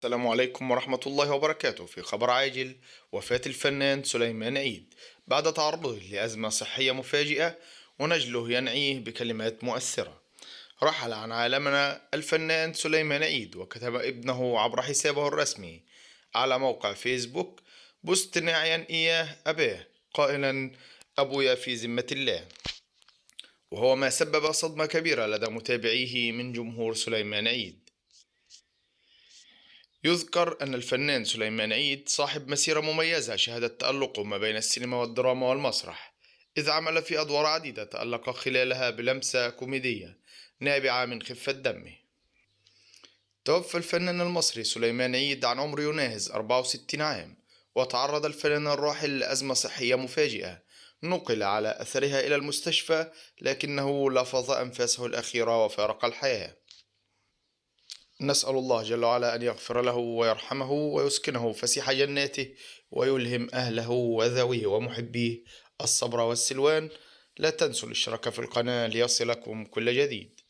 السلام عليكم ورحمة الله وبركاته. في خبر عاجل: وفاة الفنان سليمان عيد بعد تعرضه لأزمة صحية مفاجئة، ونجله ينعيه بكلمات مؤثرة. رحل عن عالمنا الفنان سليمان عيد، وكتب ابنه عبر حسابه الرسمي على موقع فيسبوك بوست ناعيا إياه أباه، قائلا: أبويا في ذمة الله. وهو ما سبب صدمة كبيرة لدى متابعيه من جمهور سليمان عيد. يذكر أن الفنان سليمان عيد صاحب مسيرة مميزة شهدت تألقه ما بين السينما والدراما والمسرح، إذ عمل في أدوار عديدة تألق خلالها بلمسة كوميدية نابعة من خفة دمه. توفى الفنان المصري سليمان عيد عن عمر يناهز 64 عام، وتعرض الفنان الراحل لأزمة صحية مفاجئة نقل على أثرها إلى المستشفى، لكنه لفظ أنفاسه الأخيرة وفارق الحياة. نسأل الله جل وعلا أن يغفر له ويرحمه ويسكنه فسيح جناته، ويلهم أهله وذويه ومحبيه الصبر والسلوان. لا تنسوا الاشتراك في القناة ليصلكم كل جديد.